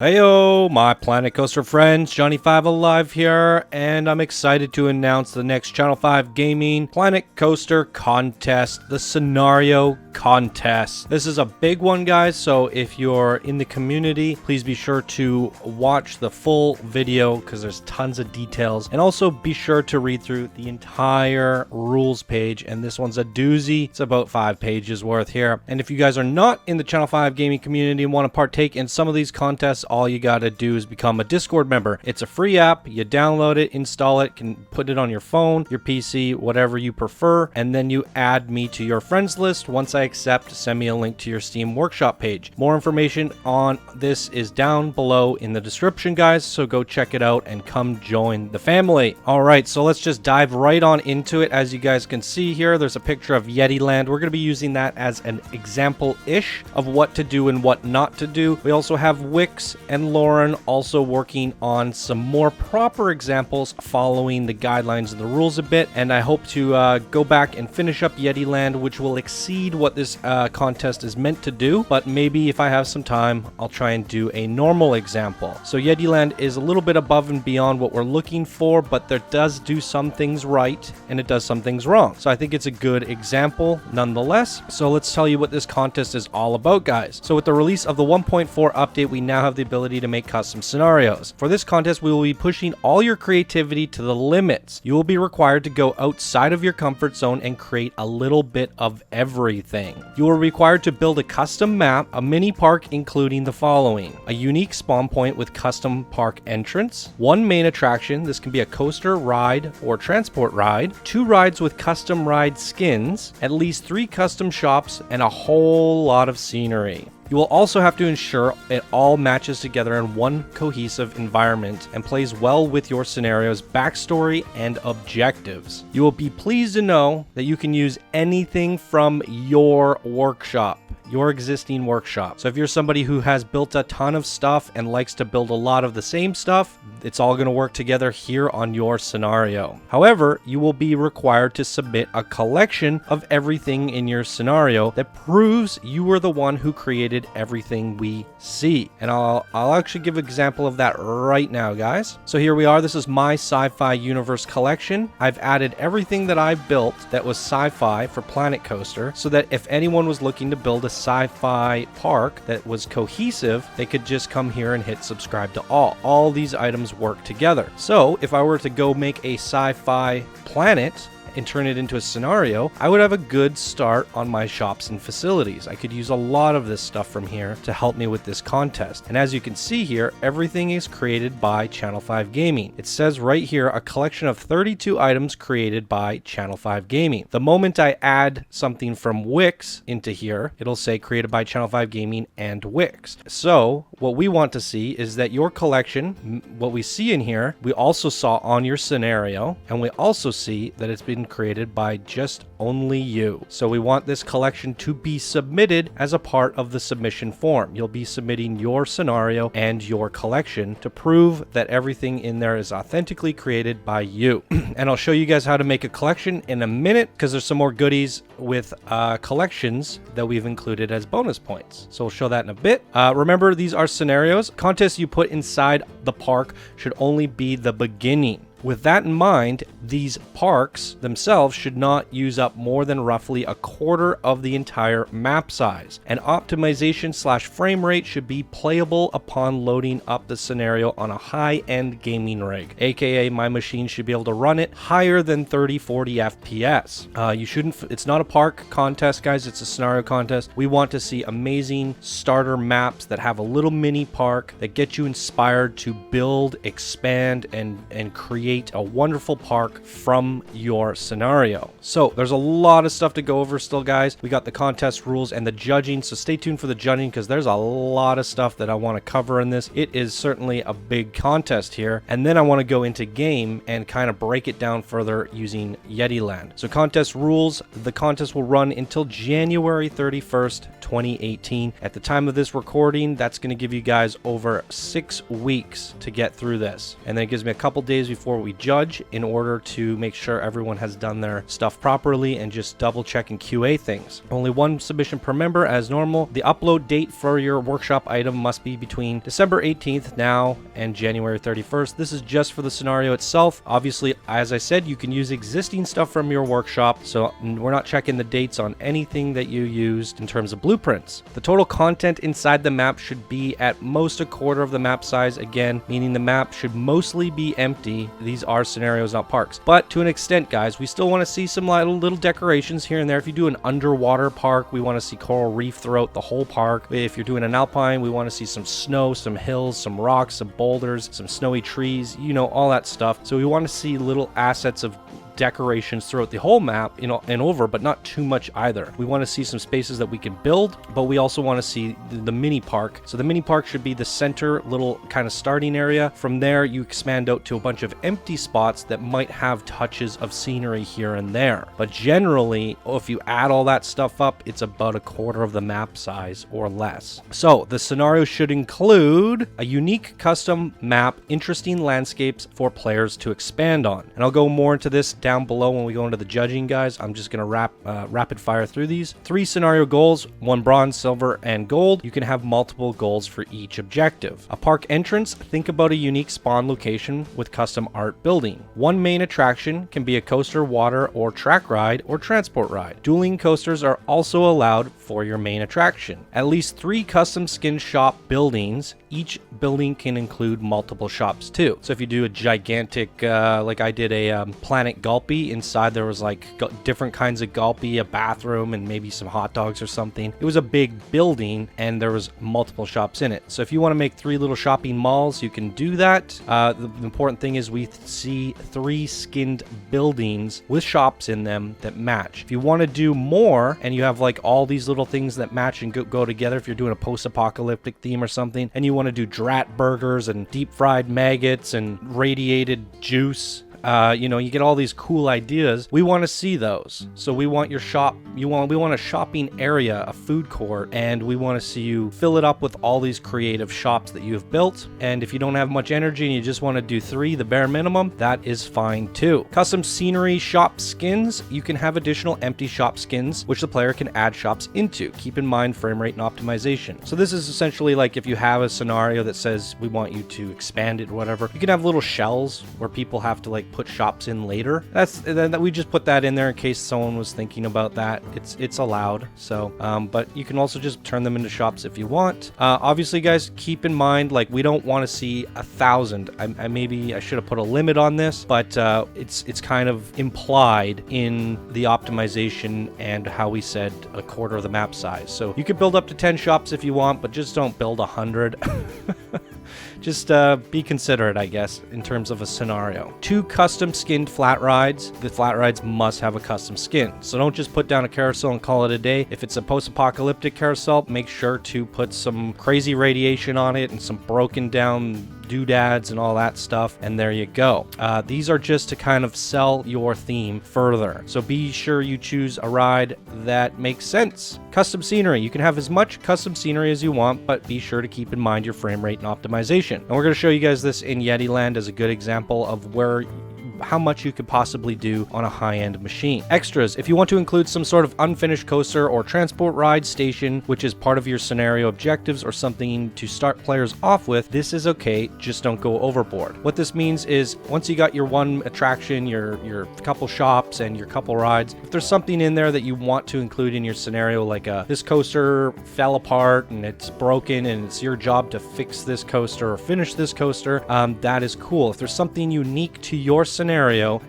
Heyo, my Planet Coaster friends, Johnny5 Alive here, and I'm excited to announce the next Channel 5 Gaming Planet Coaster contest, the Scenario Contest. This is a big one, guys, so if you're in the community, please be sure to watch the full video because there's tons of details, and also be sure to read through the entire rules page, and this one's a doozy. It's about 5 pages worth here, and if you guys are not in the Channel 5 Gaming community and want to partake in some of these contests, all you gotta do is become a Discord member. It's a free app. You download it, install it, can put it on your phone, your PC, whatever you prefer, and then you add me to your friends list. Once I accept, send me a link to your Steam Workshop page. More information on this is down below in the description, guys, so go check it out and come join the family. All right, so let's just dive right on into it. As you guys can see here, there's a picture of Yeti Land. We're gonna be using that as an example-ish of what to do and what not to do. We also have Wix and Lauren also working on some more proper examples following the guidelines and the rules a bit, and I hope to go back and finish up Yeti Land, which will exceed what this contest is meant to do, but maybe if I have some time I'll try and do a normal example. So Yeti Land is a little bit above and beyond what we're looking for, but there does do some things right and it does some things wrong, so I think it's a good example nonetheless. So let's tell you what this contest is all about, guys. So with the release of the 1.4 update, we now have the ability to make custom scenarios. For this contest, we will be pushing all your creativity to the limits. You will be required to go outside of your comfort zone and create a little bit of everything. You are required to build a custom map, a mini park including the following: a unique spawn point with custom park entrance, one main attraction, this can be a coaster, ride, or transport ride, 2 rides with custom ride skins, at least 3 custom shops, and a whole lot of scenery. You will also have to ensure it all matches together in one cohesive environment and plays well with your scenario's backstory and objectives. You will be pleased to know that you can use anything from your workshop, your existing workshop. So if you're somebody who has built a ton of stuff and likes to build a lot of the same stuff, it's all going to work together here on your scenario. However, you will be required to submit a collection of everything in your scenario that proves you were the one who created everything we see. And I'll actually give an example of that right now, guys. So here we are. This is my sci-fi universe collection. I've added everything that I built that was sci-fi for Planet Coaster, so that if anyone was looking to build a sci-fi park that was cohesive, they could just come here and hit subscribe to all. All these items work together. So if I were to go make a sci-fi planet and turn it into a scenario, I would have a good start on my shops and facilities. I could use a lot of this stuff from here to help me with this contest. And as you can see here, everything is created by Channel 5 Gaming. It says right here, a collection of 32 items created by Channel 5 Gaming. The moment I add something from Wix into here, it'll say created by Channel 5 Gaming and Wix. So what we want to see is that your collection, what we see in here, we also saw on your scenario, and we also see that it's been created by just only you. So we want this collection to be submitted as a part of the submission form. You'll be submitting your scenario and your collection to prove that everything in there is authentically created by you. And I'll show you guys how to make a collection in a minute, because there's some more goodies with collections that we've included as bonus points. So we'll show that in a bit. Remember, these are scenarios. Contests you put inside the park should only be the beginning. With that in mind, these parks themselves should not use up more than roughly a quarter of the entire map size. And optimization / frame rate should be playable upon loading up the scenario on a high-end gaming rig, aka my machine should be able to run it higher than 30-40 FPS. It's not a park contest, guys, it's a scenario contest. We want to see amazing starter maps that have a little mini park that get you inspired to build, expand, and create a wonderful park from your scenario. So there's a lot of stuff to go over still, guys. We got the contest rules and the judging, so stay tuned for the judging because there's a lot of stuff that I want to cover in this. It is certainly a big contest here, and then I want to go into game and kind of break it down further using Yeti Land. So contest rules: the contest will run until January 31st, 2018. At the time of this recording, that's going to give you guys over 6 weeks to get through this, and then it gives me a couple days before before we judge in order to make sure everyone has done their stuff properly and just double check and QA things. Only one submission per member as normal. The upload date for your workshop item must be between December 18th now and January 31st. This is just for the scenario itself. Obviously, as I said, you can use existing stuff from your workshop, so we're not checking the dates on anything that you used in terms of blueprints. The total content inside the map should be at most a quarter of the map size, again, meaning the map should mostly be empty. These are scenarios, not parks. But to an extent, guys, we still want to see some little decorations here and there. If you do an underwater park, we want to see coral reef throughout the whole park. If you're doing an alpine, we want to see some snow, some hills, some rocks, some boulders, some snowy trees, you know, all that stuff. So we want to see little assets of decorations throughout the whole map, you know, and over, but not too much either. We want to see some spaces that we can build, but we also want to see the mini park. So the mini park should be the center little kind of starting area. From there, you expand out to a bunch of empty spots that might have touches of scenery here and there. But generally, if you add all that stuff up, it's about a quarter of the map size or less. So the scenario should include a unique custom map, interesting landscapes for players to expand on. And I'll go more into this down below when we go into the judging, guys. I'm just going to rapid fire through these. 3 scenario goals, 1 bronze, silver, and gold. You can have multiple goals for each objective. A park entrance, think about a unique spawn location with custom art building. 1 main attraction can be a coaster, water, or track ride, or transport ride. Dueling coasters are also allowed for your main attraction. At least 3 custom skin shop buildings. Each building can include multiple shops too. So if you do a gigantic, like I did a Planet Gulpy, inside there was like different kinds of Gulpy, a bathroom, and maybe some hot dogs or something. It was a big building and there was multiple shops in it. So if you want to make 3 little shopping malls, you can do that. The important thing is we see 3 skinned buildings with shops in them that match. If you want to do more and you have like all these little things that match and go together, if you're doing a post-apocalyptic theme or something, and you want to do drat burgers and deep fried maggots and radiated juice, you know, you get all these cool ideas. We want to see those. So we want your shop, we want a shopping area, a food court, and we want to see you fill it up with all these creative shops that you have built. And if you don't have much energy and you just want to do 3, the bare minimum, that is fine too. Custom scenery shop skins, you can have additional empty shop skins which the player can add shops into. Keep in mind frame rate and optimization. So this is essentially like if you have a scenario that says we want you to expand it or whatever, you can have little shells where people have to like put shops in later. We just put that in there in case someone was thinking about that. It's allowed. So but you can also just turn them into shops if you want. Obviously, guys, keep in mind, like, we don't want to see 1,000. Maybe I should have put a limit on this, but it's kind of implied in the optimization and how we said a quarter of the map size. So you could build up to 10 shops if you want, but just don't build 100. Just be considerate, I guess, in terms of a scenario. 2 custom skinned flat rides. The flat rides must have a custom skin. So don't just put down a carousel and call it a day. If it's a post-apocalyptic carousel, make sure to put some crazy radiation on it and some broken down doodads and all that stuff, and there you go. These are just to kind of sell your theme further. So be sure you choose a ride that makes sense. Custom scenery. You can have as much custom scenery as you want, but be sure to keep in mind your frame rate and optimization. And we're going to show you guys this in Yeti Land as a good example of how much you could possibly do on a high-end machine. Extras. If you want to include some sort of unfinished coaster or transport ride station, which is part of your scenario objectives or something to start players off with, this is okay, just don't go overboard. What this means is once you got your 1 attraction, your couple shops, and your couple rides, if there's something in there that you want to include in your scenario, like this coaster fell apart and it's broken and it's your job to fix this coaster or finish this coaster, that is cool. If there's something unique to your scenario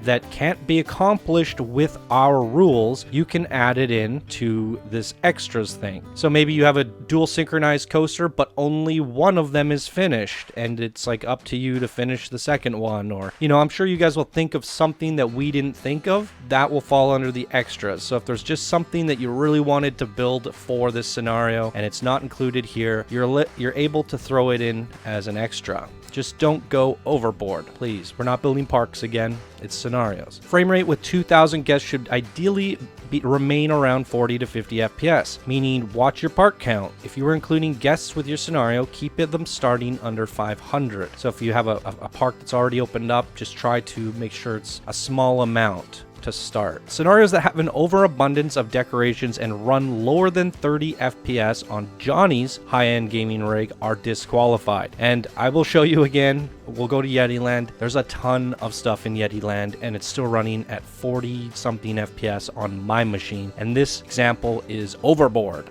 that can't be accomplished with our rules, you can add it in to this extras thing. So maybe you have a dual synchronized coaster, but only one of them is finished, and it's like up to you to finish the second one. Or, you know, I'm sure you guys will think of something that we didn't think of. That will fall under the extras. So if there's just something that you really wanted to build for this scenario and it's not included here, you're able to throw it in as an extra. Just don't go overboard, please. We're not building parks again. again, it's scenarios. Frame rate with 2,000 guests should ideally remain around 40 to 50 FPS, meaning watch your park count. If you were including guests with your scenario, keep them starting under 500. So if you have a park that's already opened up, just try to make sure it's a small amount to start. Scenarios that have an overabundance of decorations and run lower than 30 FPS on Johnny's high-end gaming rig are disqualified. And I will show you again, we'll go to Yeti Land. There's a ton of stuff in Yeti Land and it's still running at 40 something FPS on my machine. And this example is overboard.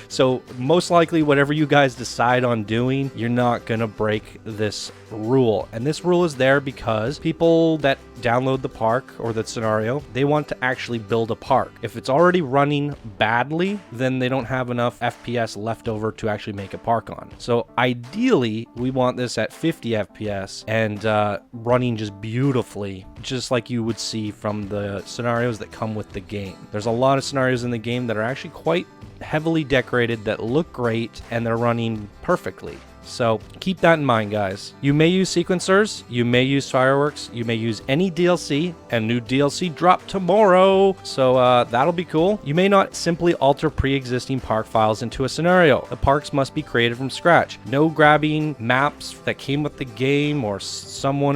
So most likely whatever you guys decide on doing, you're not gonna break this rule. And this rule is there because people that download the park or the scenario, they want to actually build a park. If it's already running badly, then they don't have enough FPS left over to actually make a park on. So ideally, we want this at 50 FPS and running just beautifully, just like you would see from the scenarios that come with the game. There's a lot of scenarios in the game that are actually quite heavily decorated, that look great, and they're running perfectly. So keep that in mind, guys. You may use sequencers, you may use fireworks, you may use any DLC, and new DLC drop tomorrow. So that'll be cool. You may not simply alter pre-existing park files into a scenario. The parks must be created from scratch. No grabbing maps that came with the game or someone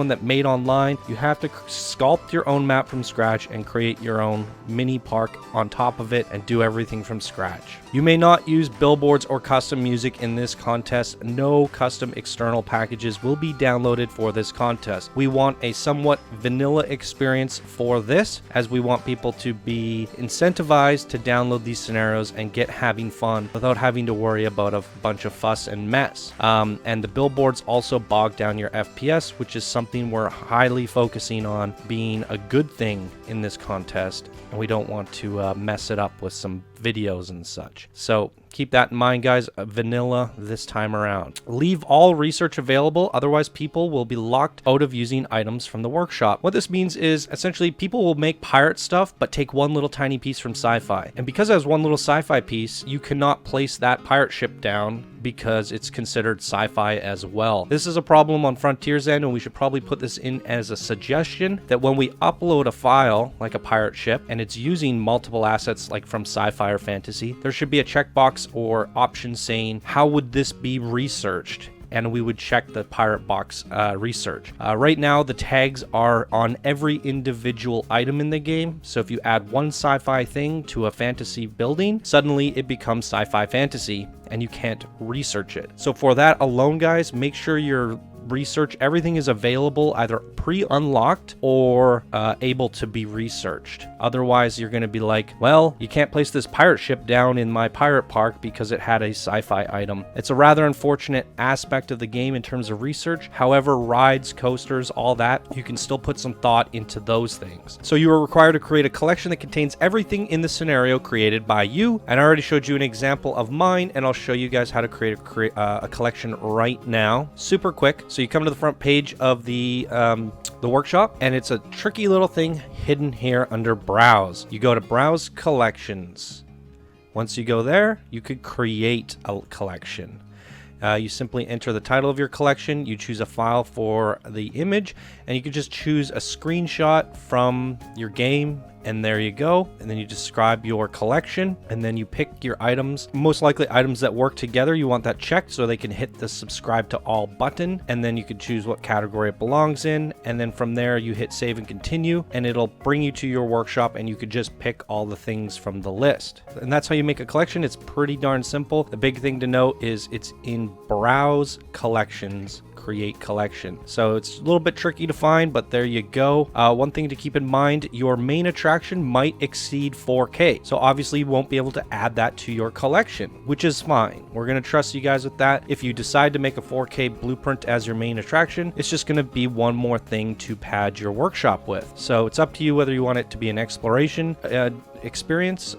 that made online. You have to sculpt your own map from scratch and create your own mini park on top of it and do everything from scratch. You may not use billboards or custom music in this contest. No custom external packages will be downloaded for this contest. We want a somewhat vanilla experience for this, as we want people to be incentivized to download these scenarios and get having fun without having to worry about a bunch of fuss and mess. And the billboards also bog down your FPS, which is something we're highly focusing on being a good thing in this contest, and we don't want to mess it up with some videos and such. So keep that in mind, guys. Vanilla this time around. Leave all research available, otherwise people will be locked out of using items from the workshop. What this means is essentially people will make pirate stuff but take one little tiny piece from sci-fi, and because it has one little sci-fi piece, you cannot place that pirate ship down because it's considered sci-fi as well. This is a problem on Frontier's end, and we should probably put this in as a suggestion that when we upload a file like a pirate ship and it's using multiple assets like from sci-fi or fantasy, there should be a checkbox or option saying how would this be researched, and we would check the pirate box research. Right now the tags are on every individual item in the game, so if you add one sci-fi thing to a fantasy building, suddenly it becomes sci-fi fantasy and you can't research it. So for that alone, guys, make sure your research, everything is available either pre-unlocked or able to be researched. Otherwise you're going to be like, well, you can't place this pirate ship down in my pirate park because it had a sci-fi item. It's a rather unfortunate aspect of the game in terms of research. However, rides, coasters, all that, you can still put some thought into those things. So you are required to create a collection that contains everything in the scenario created by you, and I already showed you an example of mine, and I'll show you guys how to create a collection right now, super quick. So you come to the front page of the workshop, and it's a tricky little thing hidden here under Browse. You go to Browse Collections. Once you go there, you could create a collection. You simply enter the title of your collection, you choose a file for the image, and you can just choose a screenshot from your game, and there you go. And then you describe your collection, and then you pick your items, most likely items that work together. You want that checked so they can hit the subscribe to all button, and then you can choose what category it belongs in, and then from there you hit save and continue, and it'll bring you to your workshop, and you could just pick all the things from the list. And that's how you make a collection. It's pretty darn simple. The big thing to note is it's in Browse Collections, create collection. So it's a little bit tricky to find, but there you go. One thing to keep in mind, your main attraction might exceed 4K. So obviously you won't be able to add that to your collection, which is fine. We're going to trust you guys with that. If you decide to make a 4K blueprint as your main attraction, it's just going to be one more thing to pad your workshop with. So it's up to you whether you want it to be an exploration experience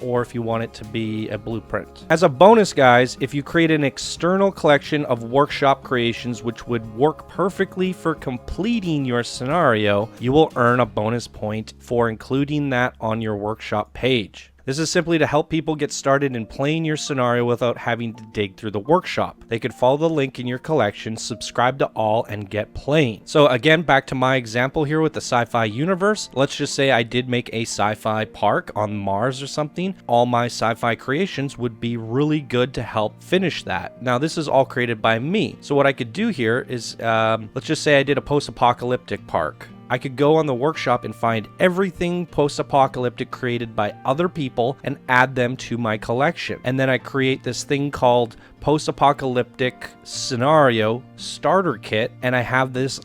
or if you want it to be a blueprint. As a bonus, guys, if you create an external collection of workshop creations which would work perfectly for completing your scenario, you will earn a bonus point for including that on your workshop page. This is simply to help people get started in playing your scenario without having to dig through the workshop. They could follow the link in your collection, subscribe to all, and get playing. So again, back to my example here with the sci-fi universe. Let's just say I did make a sci-fi park on Mars or something. All my sci-fi creations would be really good to help finish that. Now, this is all created by me. So what I could do here is, let's just say I did a post-apocalyptic park. I could go on the workshop and find everything post-apocalyptic created by other people and add them to my collection. And then I create this thing called post-apocalyptic scenario starter kit, and I have this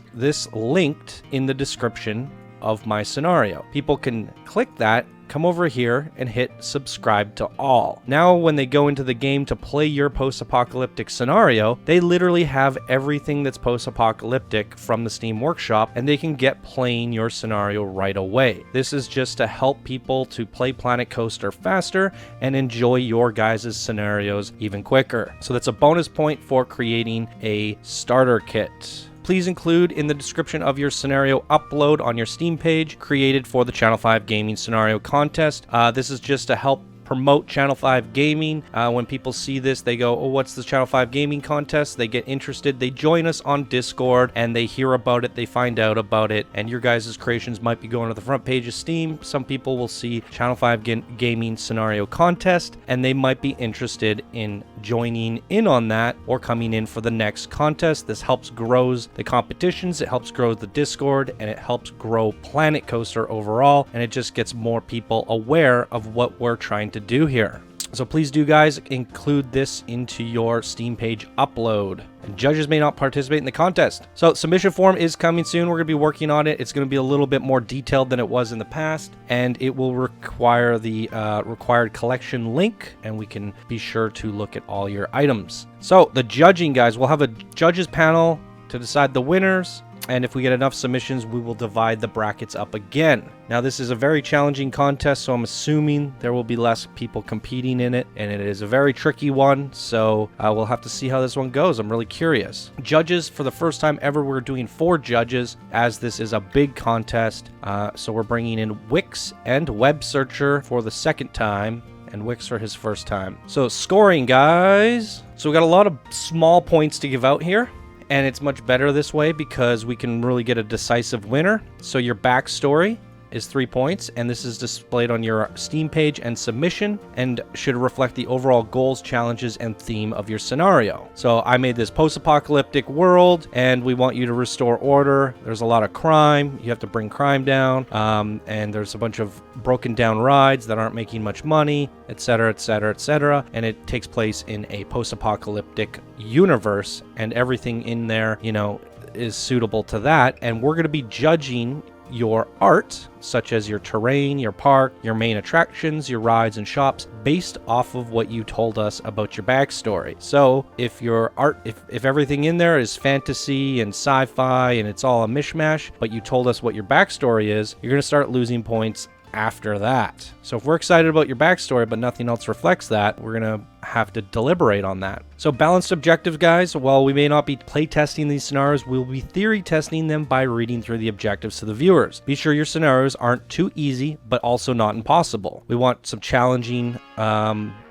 linked in the description of my scenario. People can click that, come over here and hit subscribe to all. Now when they go into the game to play your post-apocalyptic scenario, they literally have everything that's post-apocalyptic from the Steam Workshop, and they can get playing your scenario right away. This is just to help people to play Planet Coaster faster and enjoy your guys' scenarios even quicker. So that's a bonus point for creating a starter kit. Please include in the description of your scenario upload on your Steam page created for the Channel 5 Gaming Scenario Contest. This is just to help promote Channel 5 Gaming. When people see this, they go, oh, what's the Channel 5 Gaming Contest? They get interested. They join us on Discord and they hear about it. They find out about it. And your guys' creations might be going to the front page of Steam. Some people will see Channel 5 Gaming Scenario Contest and they might be interested in joining in on that or coming in for the next contest. This helps grows the competitions. It helps grow the Discord and it helps grow Planet Coaster overall. And it just gets more people aware of what we're trying to do here. So please do, guys, include this into your Steam page upload. And judges may not participate in the contest. So submission form is coming soon. We're going to be working on it. It's going to be a little bit more detailed than it was in the past, and it will require the required collection link, and we can be sure to look at all your items. So the judging, guys, we'll have a judges panel to decide the winners. And if we get enough submissions, we will divide the brackets up again. Now, this is a very challenging contest, so I'm assuming there will be less people competing in it. And it is a very tricky one, so we'll have to see how this one goes. I'm really curious. Judges, for the first time ever, we're doing 4 judges, as this is a big contest. So we're bringing in Wix and Web Searcher for the second time, and Wix for his first time. So scoring, guys. So we got a lot of small points to give out here. And it's much better this way because we can really get a decisive winner. So your backstory is 3 points, and this is displayed on your Steam page and submission and should reflect the overall goals, challenges, and theme of your scenario. So I made this post-apocalyptic world and we want you to restore order. There's a lot of crime. You have to bring crime down, and there's a bunch of broken down rides that aren't making much money, etc., etc., etc. And it takes place in a post-apocalyptic universe, and everything in there, you know, is suitable to that. And we're going to be judging your art, such as your terrain, your park, your main attractions, your rides and shops, based off of what you told us about your backstory. So if your art, if everything in there is fantasy and sci-fi and it's all a mishmash, but you told us what your backstory is, you're going to start losing points after that. So if we're excited about your backstory but nothing else reflects that, we're gonna have to deliberate on that. So balanced objectives, guys. While we may not be play testing these scenarios, we'll be theory testing them by reading through the objectives to the viewers. Be sure your scenarios aren't too easy but also not impossible. We want some challenging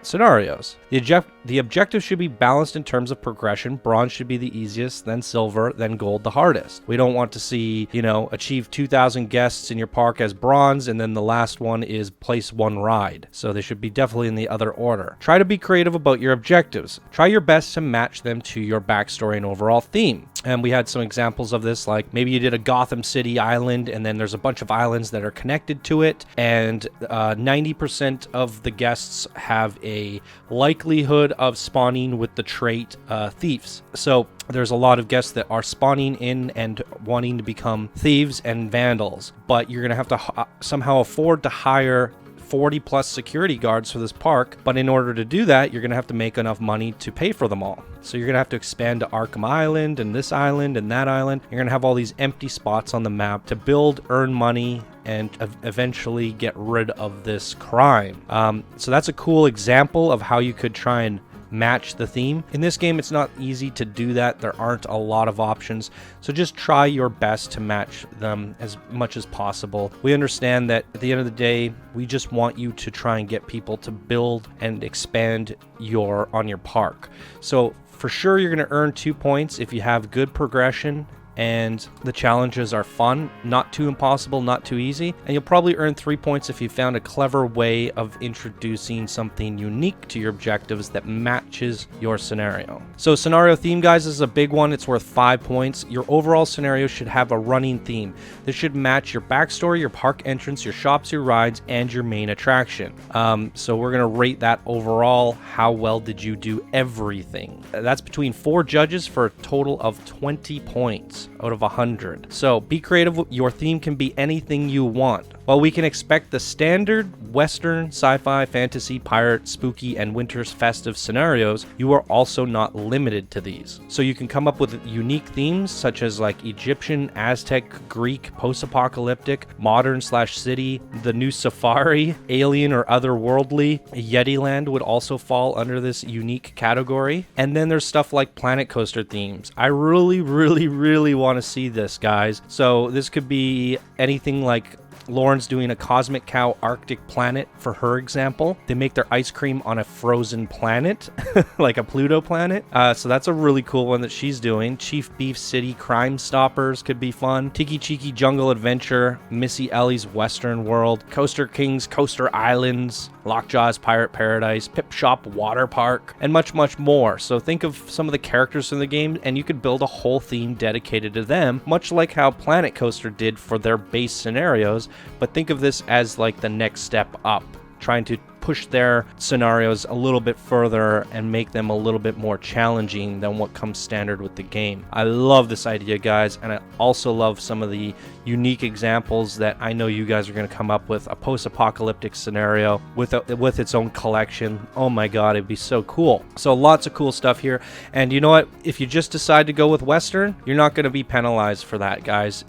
scenarios. The objective should be balanced in terms of progression. Bronze should be the easiest, then silver, then gold the hardest. We don't want to see, you know, achieve 2,000 guests in your park as bronze, and then the last one is place 1 ride. So they should be definitely in the other order. Try to be creative about your objectives. Try your best to match them to your backstory and overall theme. And we had some examples of this, like maybe you did a Gotham City island, and then there's a bunch of islands that are connected to it, and 90% of the guests have a likelihood of spawning with the trait thieves. So there's a lot of guests that are spawning in and wanting to become thieves and vandals, but you're going to have to somehow afford to hire 40 plus security guards for this park. But in order to do that, you're going to have to make enough money to pay for them all. So you're going to have to expand to Arkham Island and this island and that island. You're going to have all these empty spots on the map to build, earn money, and eventually get rid of this crime. So that's a cool example of how you could try and match the theme. In this game, it's not easy to do that. There aren't a lot of options, so just try your best to match them as much as possible. We understand that at the end of the day, we just want you to try and get people to build and expand on your park. So for sure, you're going to earn 2 points if you have good progression and the challenges are fun, not too impossible, not too easy. And you'll probably earn 3 points if you found a clever way of introducing something unique to your objectives that matches your scenario. So scenario theme, guys, is a big one. It's worth 5 points. Your overall scenario should have a running theme. This should match your backstory, your park entrance, your shops, your rides, and your main attraction. So we're gonna rate that overall. How well did you do everything? That's between 4 judges for a total of 20 points out of 100. So be creative. Your theme can be anything you want. While we can expect the standard Western, sci-fi, fantasy, pirate, spooky, and winter's festive scenarios, you are also not limited to these. So you can come up with unique themes such as like Egyptian, Aztec, Greek, post-apocalyptic, modern/city, the new safari, alien or otherworldly. Yeti Land would also fall under this unique category. And then there's stuff like Planet Coaster themes. I really want to see this, guys. So this could be anything like Lauren's doing a Cosmic Cow Arctic planet for her example. They make their ice cream on a frozen planet, like a Pluto planet. So that's a really cool one that she's doing. Chief Beef City Crime Stoppers could be fun. Tiki Cheeky Jungle Adventure, Missy Ellie's Western World, Coaster Kings Coaster Islands, Lockjaw's Pirate Paradise, Pip Shop Water Park, and much more. So think of some of the characters from the game and you could build a whole theme dedicated to them, much like how Planet Coaster did for their base scenarios. But think of this as like the next step up, trying to push their scenarios a little bit further and make them a little bit more challenging than what comes standard with the game. I love this idea, guys, and I also love some of the unique examples that I know you guys are going to come up with. A post-apocalyptic scenario with its own collection. Oh my god, it'd be so cool. So lots of cool stuff here. And you know what? If you just decide to go with Western, you're not going to be penalized for that, guys.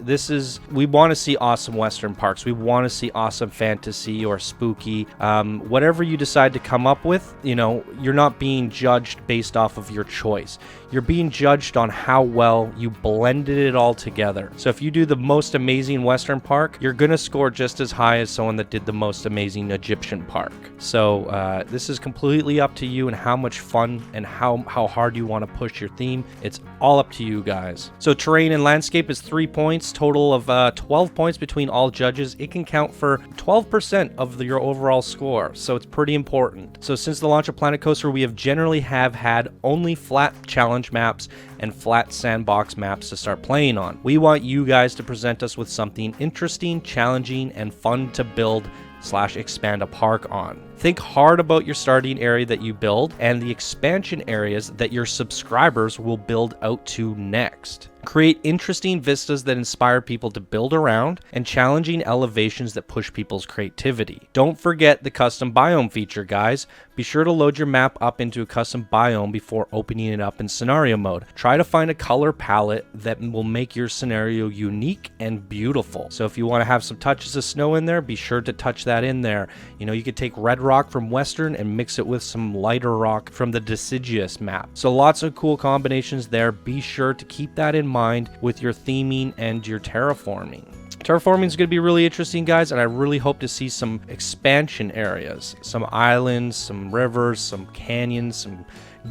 We want to see awesome Western parks. We want to see awesome fantasy or spooky, whatever you decide to come up with. You know, you're not being judged based off of your choice. You're being judged on how well you blended it all together. So if you do the most amazing Western park, you're gonna score just as high as someone that did the most amazing Egyptian park. So this is completely up to you and how much fun and how hard you want to push your theme. It's all up to you guys. So terrain and landscape is 3 points, total of 12 points between all judges. It can count for 12% of your overall score, so it's pretty important. So since the launch of Planet Coaster, we have generally had only flat challenge maps and flat sandbox maps to start playing on. We want you guys to present us with something interesting, challenging, and fun to build / expand a park on. Think hard about your starting area that you build and the expansion areas that your subscribers will build out to next. Create interesting vistas that inspire people to build around and challenging elevations that push people's creativity. Don't forget the custom biome feature, guys. Be sure to load your map up into a custom biome before opening it up in scenario mode. Try to find a color palette that will make your scenario unique and beautiful. So if you want to have some touches of snow in there, be sure to touch that in there. You know, you could take red rock from Western and mix it with some lighter rock from the Deciduous map. So lots of cool combinations there. Be sure to keep that in mind with your theming and your terraforming. Terraforming is going to be really interesting, guys, and I really hope to see some expansion areas, some islands, some rivers, some canyons, some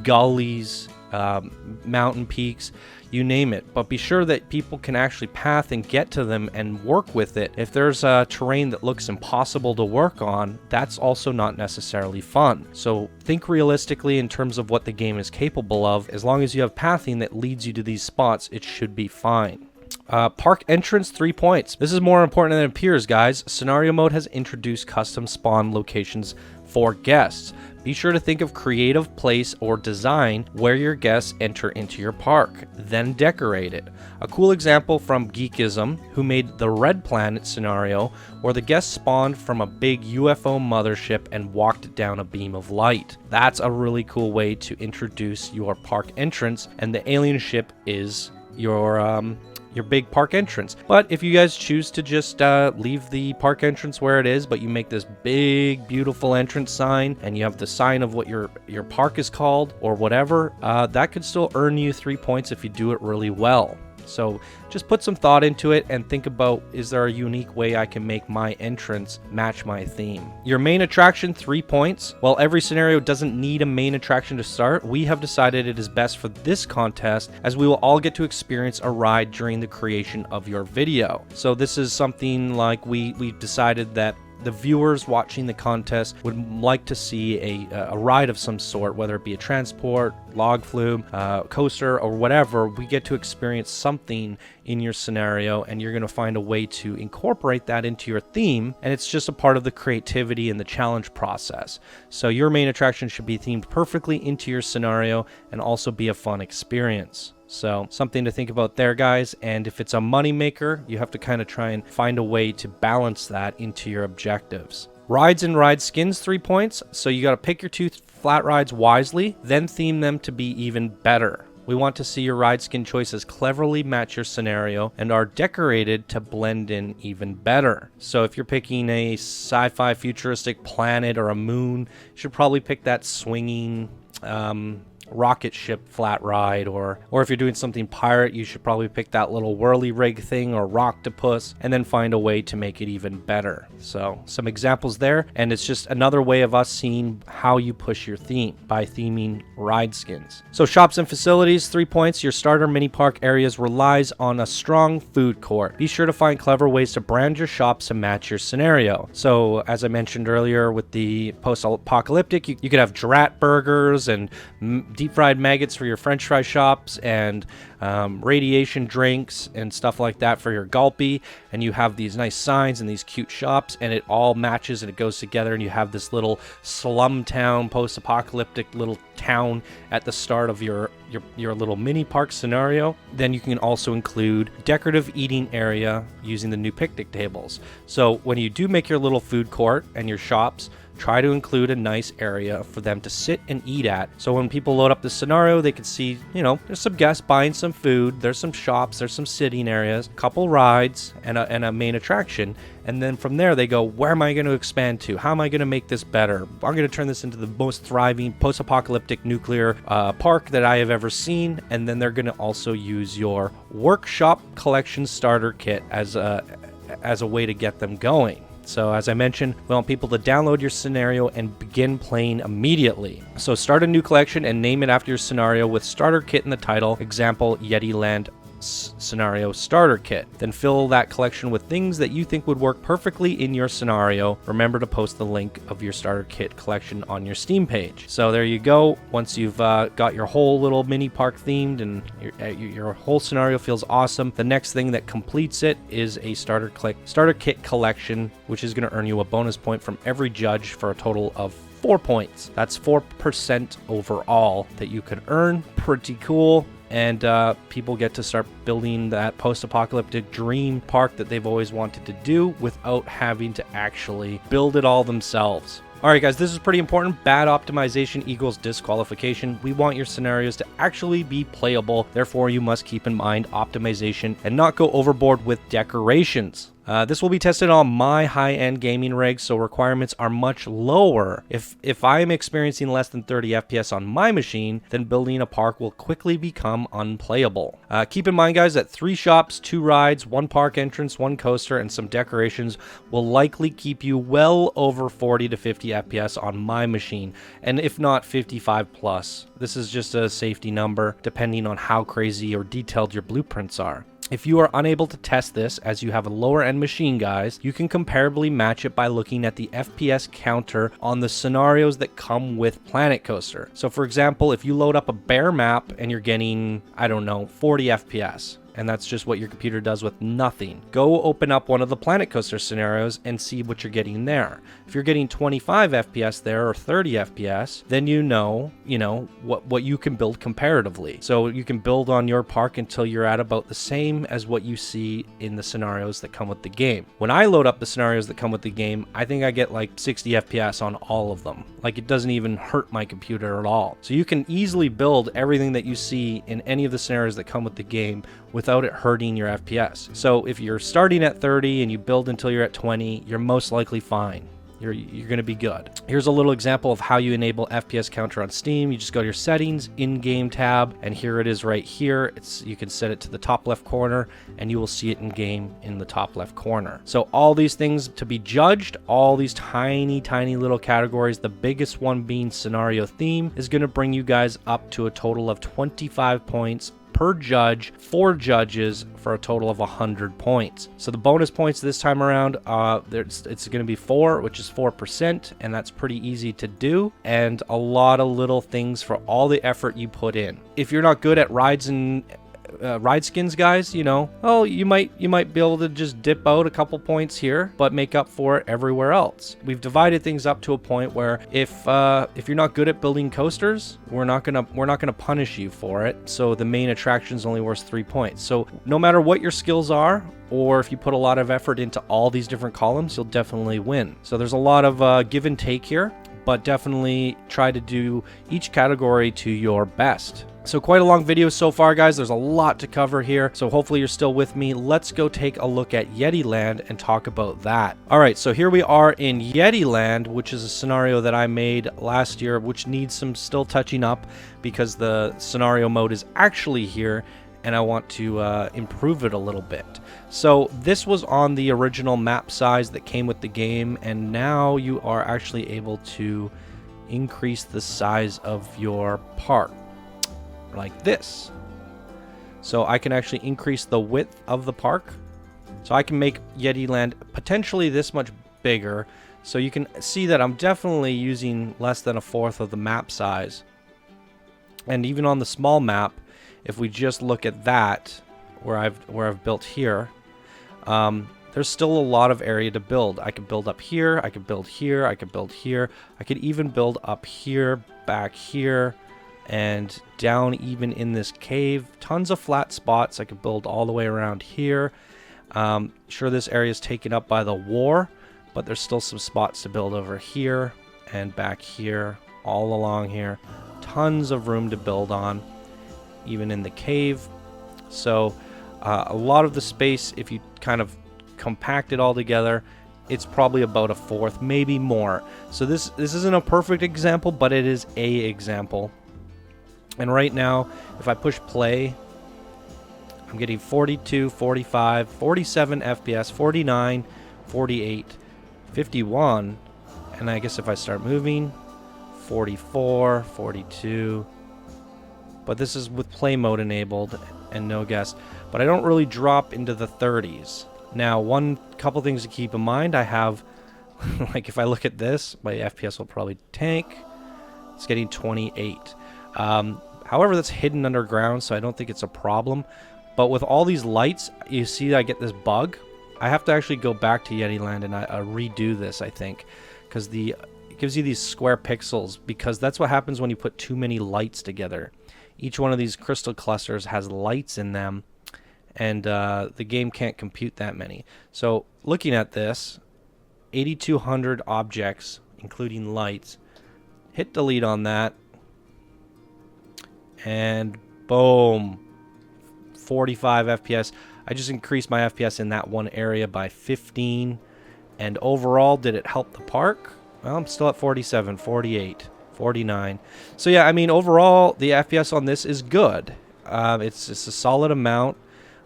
gullies, mountain peaks, you name it. But be sure that people can actually path and get to them and work with it. If there's a terrain that looks impossible to work on, that's also not necessarily fun. So think realistically in terms of what the game is capable of. As long as you have pathing that leads you to these spots, it should be fine. Park entrance, 3 points. This is more important than it appears, guys. Scenario mode has introduced custom spawn locations for guests. Be sure to think of creative place or design where your guests enter into your park, then decorate it. A cool example from Geekism, who made the Red Planet scenario, where the guests spawned from a big UFO mothership and walked down a beam of light. That's a really cool way to introduce your park entrance, and the alien ship is your your big park entrance. But if you guys choose to just leave the park entrance where it is, but you make this big, beautiful entrance sign, and you have the sign of what your park is called or whatever, that could still earn you 3 points if you do it really well. So just put some thought into it and think about, is there a unique way I can make my entrance match my theme? Your main attraction, 3 points. While every scenario doesn't need a main attraction to start, we have decided it is best for this contest, as we will all get to experience a ride during the creation of your video. So this is something like we decided that the viewers watching the contest would like to see a ride of some sort, whether it be a transport, log flume, coaster, or whatever. We get to experience something in your scenario, and you're going to find a way to incorporate that into your theme, and it's just a part of the creativity and the challenge process. So your main attraction should be themed perfectly into your scenario and also be a fun experience. So something to think about there, guys. And if it's a money maker, you have to kind of try and find a way to balance that into your objectives. Rides and ride skins, 3 points. So you got to pick your 2 flat rides wisely, then theme them to be even better. We want to see your ride skin choices cleverly match your scenario and are decorated to blend in even better. So if you're picking a sci-fi futuristic planet or a moon, you should probably pick that swinging rocket ship flat ride, or if you're doing something pirate, you should probably pick that little whirly rig thing or rocktopus, and then find a way to make it even better. So some examples there, and it's just another way of us seeing how you push your theme by theming ride skins. So shops and facilities, 3 points. Your starter mini park areas relies on a strong food court. Be sure to find clever ways to brand your shops to match your scenario. So as I mentioned earlier with the post-apocalyptic, you could have Drat burgers and deep fried maggots for your french fry shops, and radiation drinks and stuff like that for your gulpy. And you have these nice signs and these cute shops, and it all matches and it goes together, and you have this little slum town, post-apocalyptic little town at the start of your little mini park scenario. Then you can also include decorative eating area using the new picnic tables. So when you do make your little food court and your shops, try to include a nice area for them to sit and eat at. So when people load up the scenario, they can see, there's some guests buying some food, there's some shops, there's some sitting areas, a couple rides, and a main attraction. And then from there, they go, where am I going to expand to? How am I going to make this better? I'm going to turn this into the most thriving post-apocalyptic nuclear park that I have ever seen. And then they're going to also use your workshop collection starter kit as a way to get them going. So as I mentioned, we want people to download your scenario and begin playing immediately. So start a new collection and name it after your scenario with starter kit in the title. Example, Yeti Land scenario starter kit. Then fill that collection with things that you think would work perfectly in your scenario. Remember to post the link of your starter kit collection on your Steam page. So there you go. Once you've got your whole little mini park themed and your whole scenario feels awesome, the next thing that completes it is a starter kit collection, which is going to earn you a bonus point from every judge for a total of 4 points. That's 4% overall that you can earn. Pretty cool. And people get to start building that post-apocalyptic dream park that they've always wanted to do without having to actually build it all themselves. Alright guys, this is pretty important. Bad optimization equals disqualification. We want your scenarios to actually be playable. Therefore, you must keep in mind optimization and not go overboard with decorations. This will be tested on my high-end gaming rig, so requirements are much lower. If I am experiencing less than 30 FPS on my machine, then building a park will quickly become unplayable. Keep in mind, guys, that 3 shops, 2 rides, 1 park entrance, 1 coaster, and some decorations will likely keep you well over 40 to 50 FPS on my machine, and if not 55 plus. This is just a safety number, depending on how crazy or detailed your blueprints are. If you are unable to test this as you have a lower end machine, guys, you can comparably match it by looking at the FPS counter on the scenarios that come with Planet Coaster. So for example, if you load up a bare map and you're getting, 40 FPS, and that's just what your computer does with nothing, go open up one of the Planet Coaster scenarios and see what you're getting there. If you're getting 25 FPS there or 30 FPS, then you know what you can build comparatively. So you can build on your park until you're at about the same as what you see in the scenarios that come with the game. When I load up the scenarios that come with the game, I think I get like 60 FPS on all of them. Like, it doesn't even hurt my computer at all. So you can easily build everything that you see in any of the scenarios that come with the game without without it hurting your FPS. So if you're starting at 30 and you build until you're at 20, you're most likely fine. You're going to be good. Here's a little example of how you enable FPS counter on Steam. You just go to your settings, in-game tab, and here it is right here. You can set it to the top left corner, and you will see it in-game in the top left corner. So all these things to be judged, all these tiny, tiny little categories, the biggest one being scenario theme, is going to bring you guys up to a total of 25 points per judge, 4 judges for a total of 100 points. So the bonus points this time around, it's going to be 4, which is 4%, and that's pretty easy to do, and a lot of little things for all the effort you put in. If you're not good at rides and ride skins, guys, you know, oh, you might be able to just dip out a couple points here, but make up for it everywhere else. We've divided things up to a point where if you're not good at building coasters, we're not gonna punish you for it. So the main attraction is only worth 3 points. So no matter what your skills are, or if you put a lot of effort into all these different columns, you'll definitely win. So there's a lot of give and take here, but definitely try to do each category to your best. So quite a long video so far, guys. There's a lot to cover here, so hopefully you're still with me. Let's go take a look at Yeti Land and talk about that. All right, so here we are in Yeti Land, which is a scenario that I made last year, which needs some still touching up because the scenario mode is actually here, and I want to improve it a little bit. So this was on the original map size that came with the game, and now you are actually able to increase the size of your park like this. So I can actually increase the width of the park. So I can make Yeti Land potentially this much bigger. So you can see that I'm definitely using less than 1/4 of the map size. And even on the small map, if we just look at that, where I've built here, there's still a lot of area to build. I could build up here, I could build here, I could build here. I could even build up here, back here, and down even in this cave. Tons of flat spots. I could build all the way around here. Sure, this area is taken up by the war, but there's still some spots to build over here and back here, all along here. Tons of room to build on, even in the cave. So a lot of the space, if you kind of compact it all together, it's probably about 1/4, maybe more. So this isn't a perfect example, but it is a example. And right now, if I push play, I'm getting 42, 45, 47 FPS, 49, 48, 51, and I guess if I start moving, 44, 42, but this is with play mode enabled and no guess. But I don't really drop into the 30s. Now, couple things to keep in mind, I have, like if I look at this, my FPS will probably tank. It's getting 28. However, that's hidden underground, so I don't think it's a problem. But with all these lights, you see I get this bug. I have to actually go back to Yeti Land and redo this, I think, because it gives you these square pixels, because that's what happens when you put too many lights together. Each one of these crystal clusters has lights in them, and the game can't compute that many. So looking at this, 8,200 objects, including lights. Hit delete on that. And boom, 45 FPS. I just increased my FPS in that one area by 15. And overall, did it help the park? Well, I'm still at 47, 48, 49. So yeah, I mean, overall, the FPS on this is good. It's a solid amount.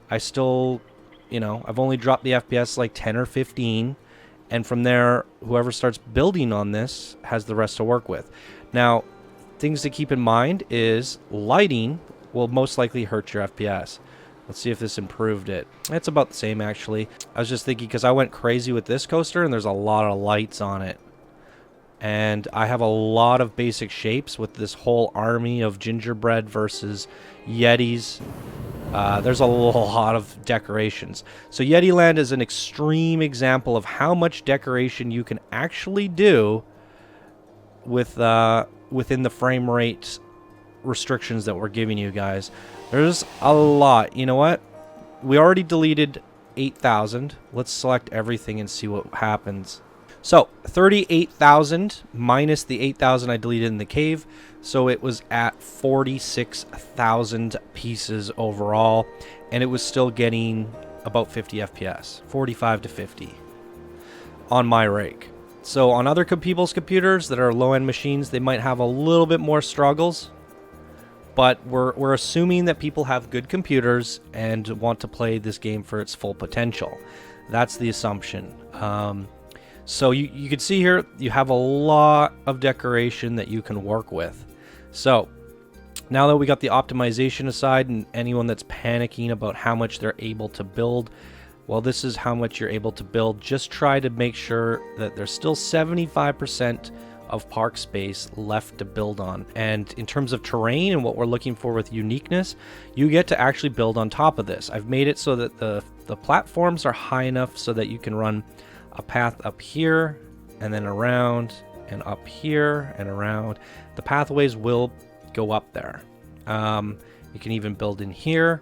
I still, you know, I've only dropped the FPS like 10 or 15. And from there, whoever starts building on this has the rest to work with. Now, things to keep in mind is lighting will most likely hurt your FPS. Let's see if this improved it. It's about the same, actually. I was just thinking, because I went crazy with this coaster and there's a lot of lights on it. And I have a lot of basic shapes with this whole army of gingerbread versus Yetis. There's a lot of decorations. So Yeti Land is an extreme example of how much decoration you can actually do with within the frame rate restrictions that we're giving you guys. There's a lot. You know what? We already deleted 8,000. Let's select everything and see what happens. So 38,000 minus the 8,000 I deleted in the cave. So it was at 46,000 pieces overall. and it was still getting about 50 FPS, 45 to 50 on my rig. So on other people's computers that are low-end machines, they might have a little bit more struggles, but we're assuming that people have good computers and want to play this game for its full potential. That's the assumption. So you can see here, you have a lot of decoration that you can work with. So now that we got the optimization aside, and anyone that's panicking about how much they're able to build, well, this is how much you're able to build. Just try to make sure that there's still 75% of park space left to build on. And in terms of terrain and what we're looking for with uniqueness, you get to actually build on top of this. I've made it so that the platforms are high enough so that you can run a path up here and then around and up here and around. The pathways will go up there. You can even build in here.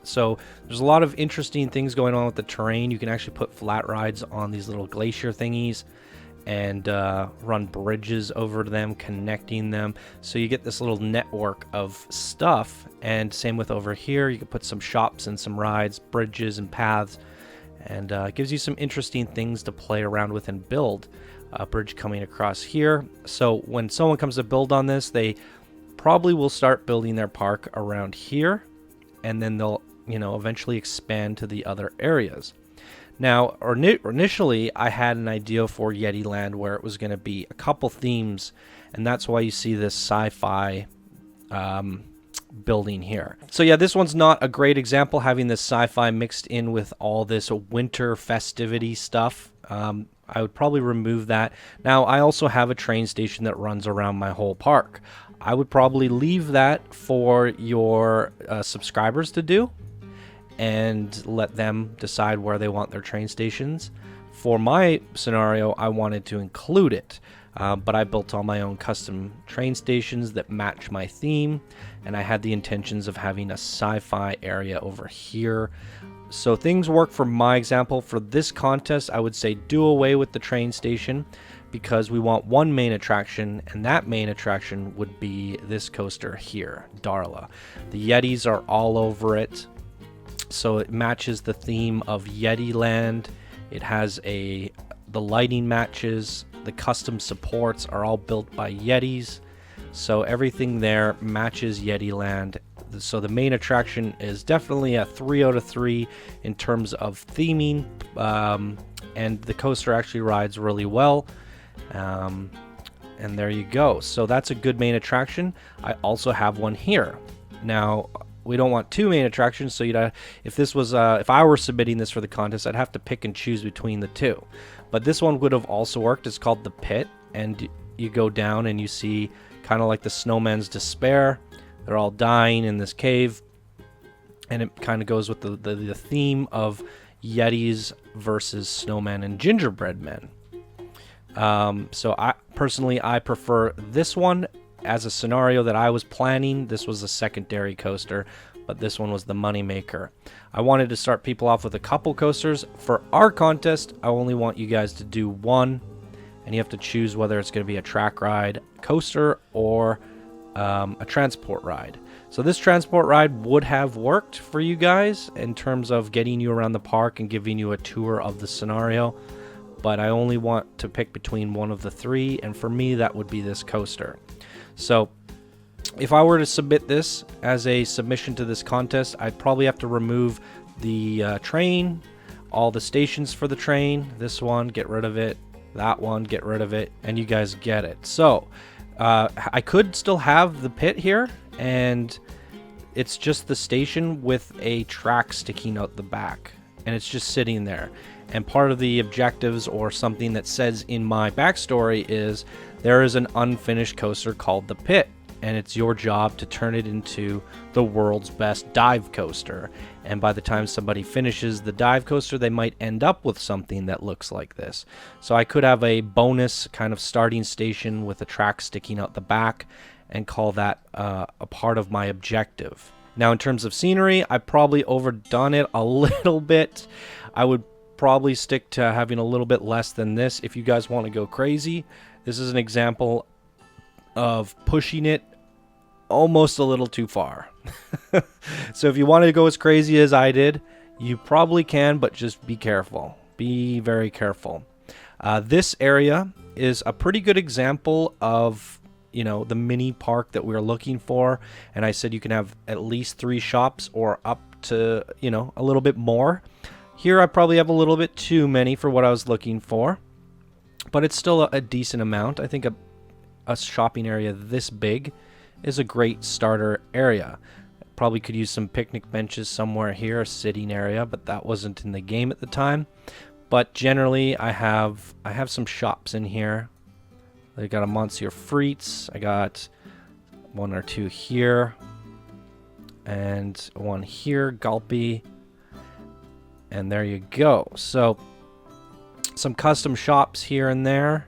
So there's a lot of interesting things going on with the terrain. You can actually put flat rides on these little glacier thingies and run bridges over them, connecting them. So you get this little network of stuff. And same with over here, you can put some shops and some rides, bridges and paths, and it gives you some interesting things to play around with and build. A bridge coming across here. So when someone comes to build on this, they probably will start building their park around here, and then they'll, you know, eventually expand to the other areas. Now, initially, I had an idea for Yeti Land where it was going to be a couple themes, and that's why you see this sci-fi building here. So yeah, this one's not a great example, having this sci-fi mixed in with all this winter festivity stuff. I would probably remove that. Now, I also have a train station that runs around my whole park. I would probably leave that for your subscribers to do and let them decide where they want their train stations. For my scenario, I wanted to include it, but I built all my own custom train stations that match my theme, and I had the intentions of having a sci-fi area over here. So things work for my example. For this contest, I would say do away with the train station, because we want one main attraction, and that main attraction would be this coaster here, Darla. The Yetis are all over it, so it matches the theme of Yeti Land. It has the lighting matches, the custom supports are all built by Yetis, so everything there matches Yeti Land. So the main attraction is definitely a 3 out of 3 in terms of theming, and the coaster actually rides really well. And there you go. So that's a good main attraction. I also have one here. Now, we don't want two main attractions, so if I were submitting this for the contest, I'd have to pick and choose between the two. But this one would have also worked. It's called the Pit, and you go down and you see kind of like the Snowman's Despair. They're all dying in this cave, and it kind of goes with the theme of Yetis versus snowmen and gingerbread men. So I personally prefer this one as a scenario that I was planning. This was a secondary coaster, but this one was the money maker. I wanted to start people off with a couple coasters. For our contest, I only want you guys to do one, and you have to choose whether it's going to be a track ride, coaster, or a transport ride. So this transport ride would have worked for you guys in terms of getting you around the park and giving you a tour of the scenario, but I only want to pick between one of the three, and for me that would be this coaster. So if I were to submit this as a submission to this contest, I'd probably have to remove the train, all the stations for the train, this one, get rid of it, that one, get rid of it, and you guys get it. So I could still have the pit here, and it's just the station with a track sticking out the back, and it's just sitting there. And part of the objectives, or something that says in my backstory, is there is an unfinished coaster called the Pit, and it's your job to turn it into the world's best dive coaster. And by the time somebody finishes the dive coaster, they might end up with something that looks like this. So I could have a bonus kind of starting station with a track sticking out the back and call that a part of my objective. Now, in terms of scenery, I probably overdone it a little bit. I would probably stick to having a little bit less than this if you guys want to go crazy. This is an example of pushing it almost a little too far. So if you wanted to go as crazy as I did, you probably can, but just be careful. Be very careful. This area is a pretty good example of, you know, the mini park that we were looking for. And I said you can have at least 3 shops or up to, you know, a little bit more. Here I probably have a little bit too many for what I was looking for, but it's still a decent amount. I think a shopping area this big is a great starter area. Probably could use some picnic benches somewhere here, a sitting area, but that wasn't in the game at the time. But generally, I have some shops in here. I got a Monsieur Frites. I got 1 or 2 here, and 1 here, Gulpy. And there you go. So some custom shops here and there,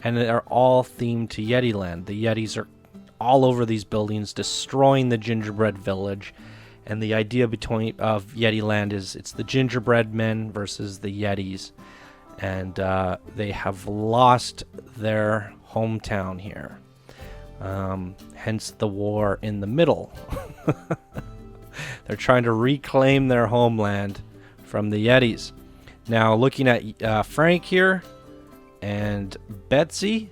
and they're all themed to Yeti Land. The Yetis are all over these buildings, destroying the gingerbread village. And the idea of Yeti Land is it's the gingerbread men versus the Yetis. And they have lost their hometown here. Hence the war in the middle. They're trying to reclaim their homeland from the Yetis. Now looking at Frank here and Betsy,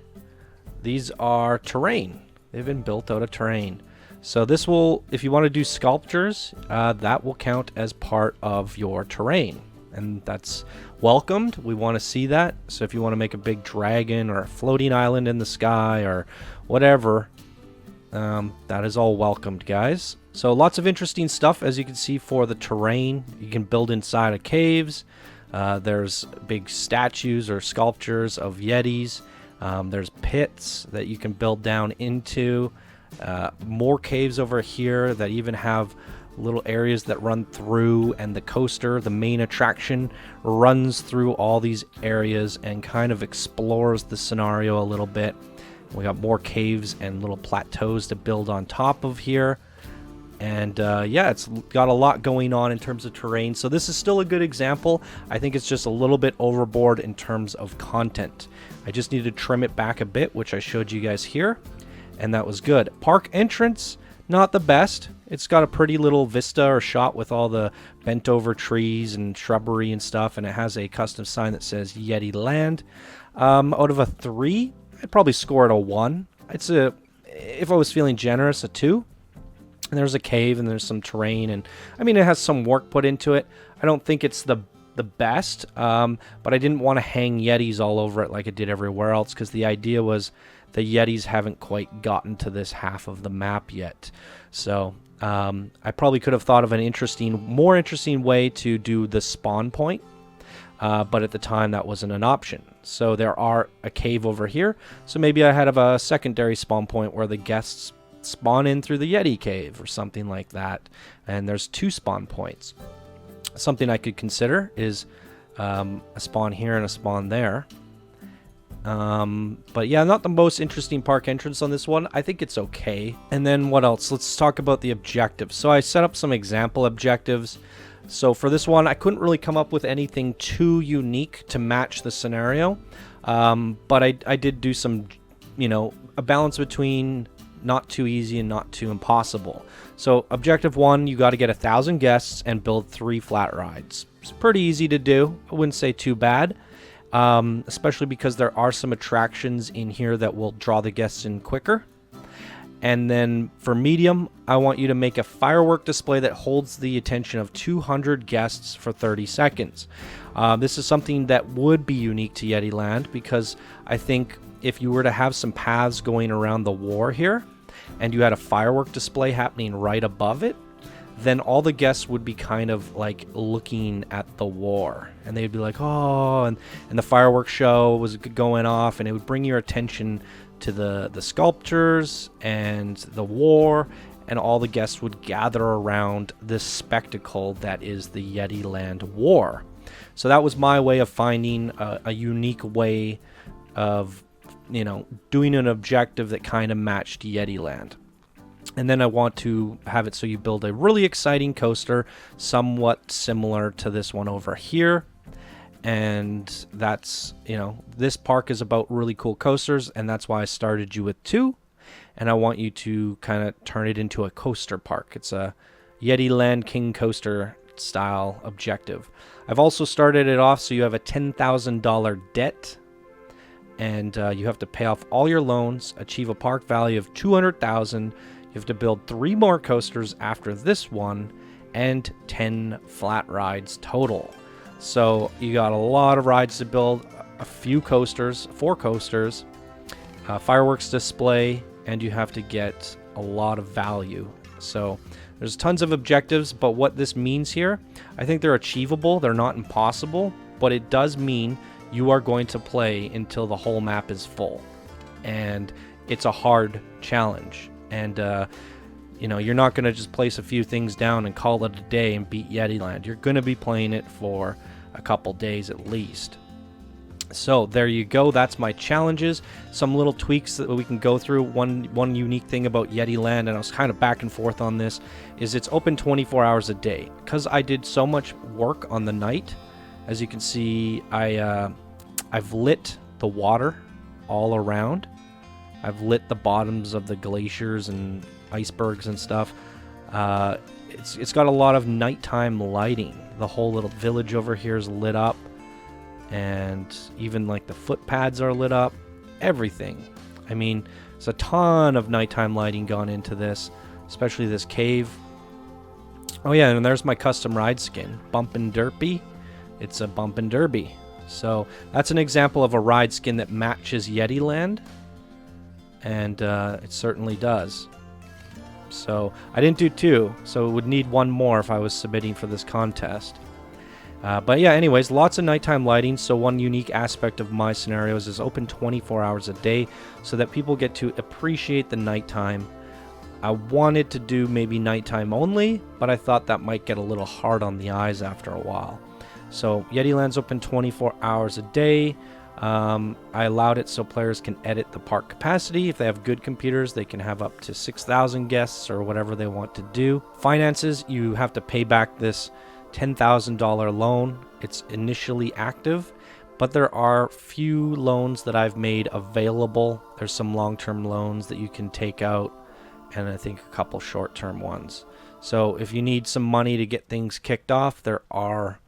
these are terrain. They've been built out of terrain. So this will, if you want to do sculptures, that will count as part of your terrain. And that's welcomed. We want to see that. So if you want to make a big dragon or a floating island in the sky or whatever, that is all welcomed, guys. So lots of interesting stuff, as you can see, for the terrain. You can build inside of caves. There's big statues or sculptures of Yetis. There's pits that you can build down into. More caves over here that even have little areas that run through, and the coaster, the main attraction, runs through all these areas and kind of explores the scenario a little bit. We got more caves and little plateaus to build on top of here. And yeah, it's got a lot going on in terms of terrain. So this is still a good example. I think it's just a little bit overboard in terms of content. I just need to trim it back a bit, which I showed you guys here. And that was good. Park entrance, not the best. It's got a pretty little vista or shot with all the bent over trees and shrubbery and stuff. And it has a custom sign that says Yeti Land. Out of a 3, I'd probably score it a 1. It's a, if I was feeling generous, a 2. And there's a cave and there's some terrain, and I mean, it has some work put into it. I don't think it's the best, but I didn't want to hang Yetis all over it like it did everywhere else, because the idea was the Yetis haven't quite gotten to this half of the map yet. So I probably could have thought of an more interesting way to do the spawn point, but at the time that wasn't an option. So there are a cave over here, so maybe I had a secondary spawn point where the guests spawn in through the Yeti cave or something like that, and there's 2 spawn points. Something I could consider is a spawn here and a spawn there. But yeah, not the most interesting park entrance on this one. I think it's okay. And then what else? Let's talk about the objectives. So I set up some example objectives. So for this one, I couldn't really come up with anything too unique to match the scenario, but I did do some, you know, a balance between not too easy and not too impossible. So objective 1, you got to get 1,000 guests and build 3 flat rides. It's pretty easy to do. I wouldn't say too bad, especially because there are some attractions in here that will draw the guests in quicker. And then for medium, I want you to make a firework display that holds the attention of 200 guests for 30 seconds. This is something that would be unique to Yeti Land, because I think if you were to have some paths going around the war here, and you had a firework display happening right above it, then all the guests would be kind of like looking at the war, and they'd be like, oh, and the fireworks show was going off, and it would bring your attention to the sculptures and the war, and all the guests would gather around this spectacle that is the Yeti Land War. So that was my way of finding a unique way of, you know, doing an objective that kind of matched Yeti Land. And then I want to have it so you build a really exciting coaster, somewhat similar to this one over here. And that's, you know, this park is about really cool coasters, and that's why I started you with 2. and I want you to kind of turn it into a coaster park. It's a Yeti Land King Coaster style objective. I've also started it off so you have a $10,000 debt, and you have to pay off all your loans, achieve a park value of $200,000. You have to build 3 more coasters after this one, and 10 flat rides total. So you got a lot of rides to build, a few coasters, 4 coasters, fireworks display, and you have to get a lot of value. So there's tons of objectives, but what this means here, I think they're achievable. They're not impossible, but it does mean you are going to play until the whole map is full. And it's a hard challenge. And, you know, you're not going to just place a few things down and call it a day and beat Yeti Land. You're going to be playing it for a couple days at least. So there you go. That's my challenges. Some little tweaks that we can go through. One unique thing about Yeti Land, and I was kind of back and forth on this, is it's open 24 hours a day. Because I did so much work on the night, as you can see, I've lit the water all around. I've lit the bottoms of the glaciers and icebergs and stuff. It's got a lot of nighttime lighting. The whole little village over here is lit up. And even like the footpads are lit up. Everything. I mean, there's a ton of nighttime lighting gone into this, especially this cave. Oh yeah, and there's my custom ride skin, Bumpin' Derpy. It's a Bumpin' Derby. So that's an example of a ride skin that matches Yeti Land, and it certainly does. So I didn't do 2, so it would need 1 more if I was submitting for this contest. But yeah, anyways, lots of nighttime lighting. So one unique aspect of my scenarios is open 24 hours a day so that people get to appreciate the nighttime. I wanted to do maybe nighttime only, but I thought that might get a little hard on the eyes after a while. So Yeti Land's open 24 hours a day. I allowed it so players can edit the park capacity. If they have good computers, they can have up to 6,000 guests or whatever they want to do. Finances, you have to pay back this $10,000 loan. It's initially active, but there are few loans that I've made available. There's some long-term loans that you can take out, and I think a couple short-term ones. So if you need some money to get things kicked off, there are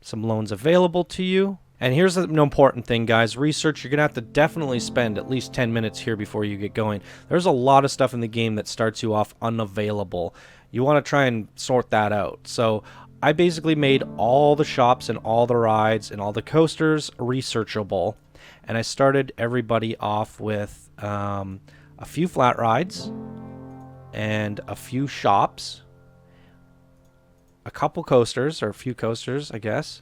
some loans available to you. And here's an important thing, guys. Research, you're going to have to definitely spend at least 10 minutes here before you get going. There's a lot of stuff in the game that starts you off unavailable. You want to try and sort that out. So I basically made all the shops and all the rides and all the coasters researchable. And I started everybody off with a few flat rides and a few shops, a couple coasters, or a few coasters, I guess,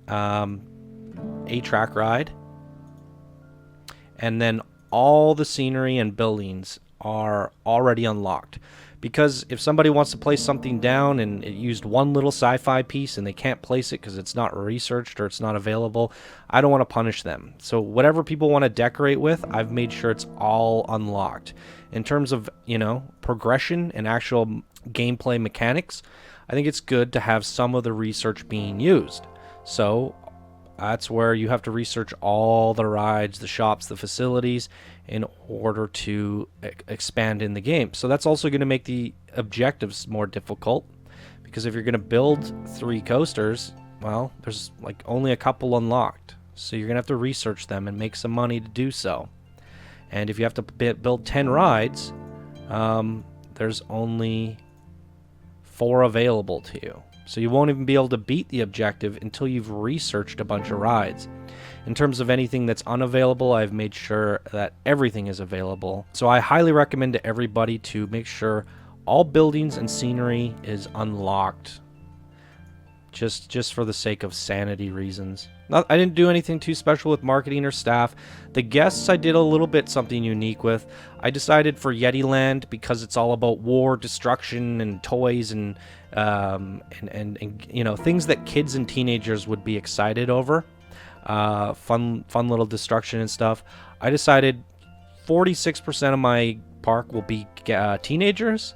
a track ride, and then all the scenery and buildings are already unlocked. Because if somebody wants to place something down and it used one little sci-fi piece and they can't place it because it's not researched or it's not available, I don't want to punish them. So whatever people want to decorate with, I've made sure it's all unlocked. In terms of, you know, progression and actual gameplay mechanics, I think it's good to have some of the research being used. So that's where you have to research all the rides, the shops, the facilities in order to expand in the game. So that's also going to make the objectives more difficult, because if you're going to build 3 coasters, well, there's like only a couple unlocked. So you're going to have to research them and make some money to do so. And if you have to build 10 rides, there's only 4 available to you. So you won't even be able to beat the objective until you've researched a bunch of rides. In terms of anything that's unavailable, I've made sure that everything is available. So I highly recommend to everybody to make sure all buildings and scenery is unlocked, just for the sake of sanity reasons. I didn't do anything too special with marketing or staff. The guests I did a little bit something unique with. I decided for Yeti Land, because it's all about war, destruction, and toys, and you know, things that kids and teenagers would be excited over. Fun little destruction and stuff. I decided 46% of my park will be teenagers,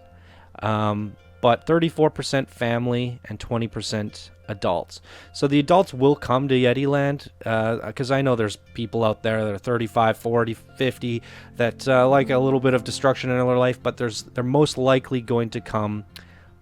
but but 34% family and 20% adults. So the adults will come to Yeti Land, because I know there's people out there that are 35, 40, 50 that like a little bit of destruction in their life, but they're most likely going to come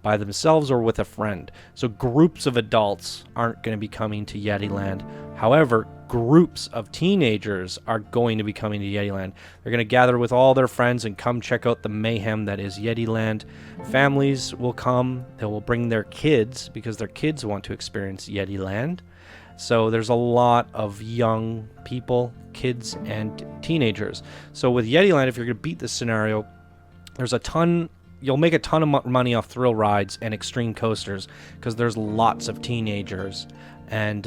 by themselves or with a friend. So groups of adults aren't going to be coming to Yeti Land. However, groups of teenagers are going to be coming to Yeti Land. They're going to gather with all their friends and come check out the mayhem that is Yeti Land. Families will come. They will bring their kids because their kids want to experience Yeti Land. So there's a lot of young people, kids, and teenagers. So with Yeti Land, if you're going to beat this scenario, there's a ton. You'll make a ton of money off thrill rides and extreme coasters because there's lots of teenagers. And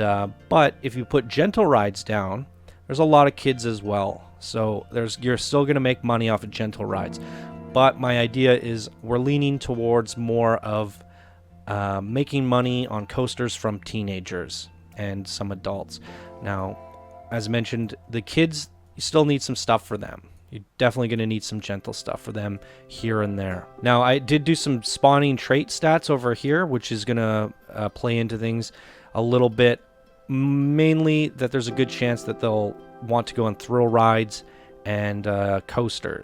but if you put gentle rides down, there's a lot of kids as well. So you're still going to make money off of gentle rides. But my idea is we're leaning towards more of making money on coasters from teenagers and some adults. Now, as mentioned, the kids, you still need some stuff for them. You're definitely going to need some gentle stuff for them here and there. Now, I did do some spawning trait stats over here, which is going to play into things a little bit. Mainly that there's a good chance that they'll want to go on thrill rides and coaster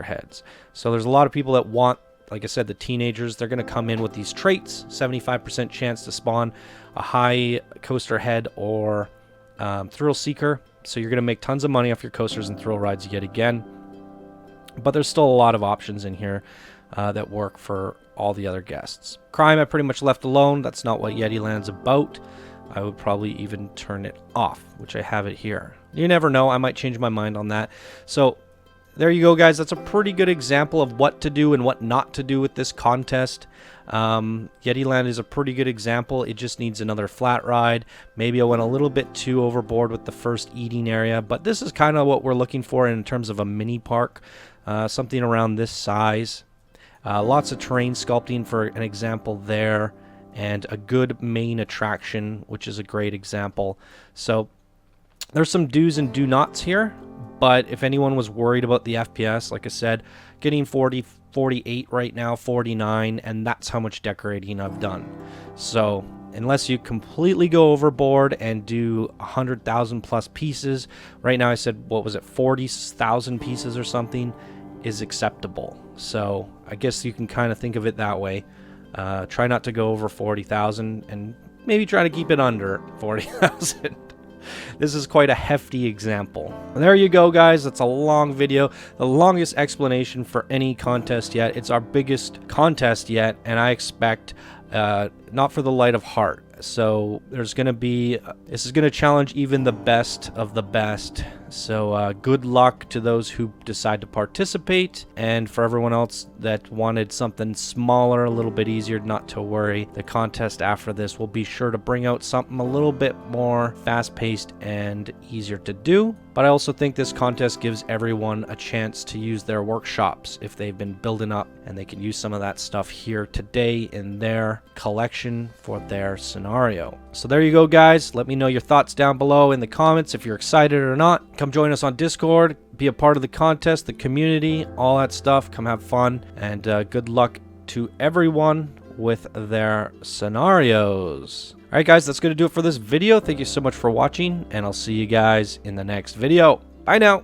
heads. So there's a lot of people that want, like I said, the teenagers, they're going to come in with these traits. 75% chance to spawn a high coaster head or thrill seeker. So you're going to make tons of money off your coasters and thrill rides yet again. But there's still a lot of options in here that work for all the other guests. Crime I pretty much left alone. That's not what Yeti Land's about. I would probably even turn it off, which I have it here. You never know. I might change my mind on that. So there you go, guys. That's a pretty good example of what to do and what not to do with this contest. Yeti Land is a pretty good example. It just needs another flat ride. Maybe I went a little bit too overboard with the first eating area, but this is kind of what we're looking for in terms of a mini park. Something around this size. Lots of terrain sculpting for an example there, and a good main attraction, which is a great example. So there's some do's and do nots here, but if anyone was worried about the FPS, like I said, getting 40, 48 right now, 49, and that's how much decorating I've done. So unless you completely go overboard and do 100,000 plus pieces, right now I said, what was it, 40,000 pieces or something is acceptable. So I guess you can kind of think of it that way. Try not to go over 40,000 and maybe try to keep it under 40,000. This is quite a hefty example. There you go, guys. That's a long video. The longest explanation for any contest yet. It's our biggest contest yet, and I expect not for the light of heart. So there's going to be, this is going to challenge even the best of the best. So good luck to those who decide to participate, and for everyone else that wanted something smaller, a little bit easier, not to worry. The contest after this will be sure to bring out something a little bit more fast-paced and easier to do. But I also think this contest gives everyone a chance to use their workshops if they've been building up, and they can use some of that stuff here today in their collection for their scenario. So there you go, guys. Let me know your thoughts down below in the comments if you're excited or not. Come join us on Discord, be a part of the contest, the community, all that stuff. Come have fun, and good luck to everyone with their scenarios. All right, guys, that's going to do it for this video. Thank you so much for watching, and I'll see you guys in the next video. Bye now.